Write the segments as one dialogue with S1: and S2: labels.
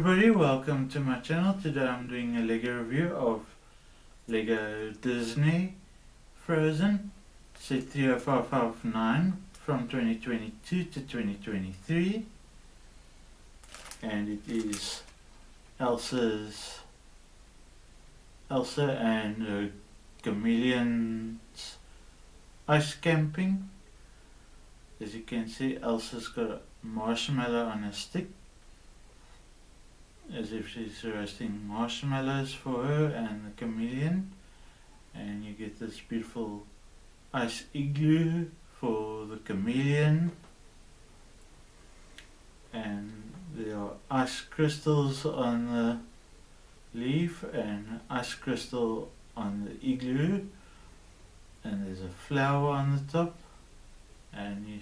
S1: everybody, welcome to my channel. Today I'm doing a Lego review of Lego Disney Frozen set 30559 from 2022 to 2023, and it is Elsa and Chameleon's ice camping. As you can see, Elsa's got a marshmallow on a stick, as if she's roasting marshmallows for her and the chameleon, and you get this beautiful ice igloo for the chameleon, and there are ice crystals on the leaf and ice crystal on the igloo, and there's a flower on the top, and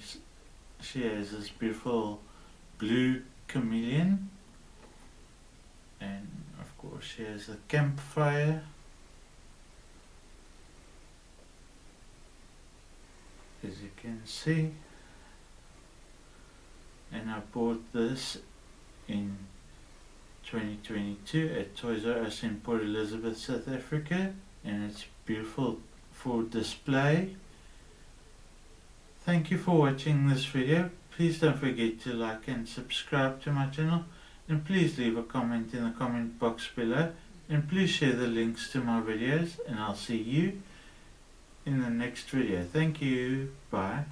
S1: she has this beautiful blue chameleon. And of course she has a campfire, as you can see, and I bought this in 2022 at Toys R Us in Port Elizabeth, South Africa, and it's beautiful for display. Thank you for watching this video. Please don't forget to like and subscribe to my channel, and please leave a comment in the comment box below, and please share the links to my videos, and I'll see you in the next video. Thank you. Bye.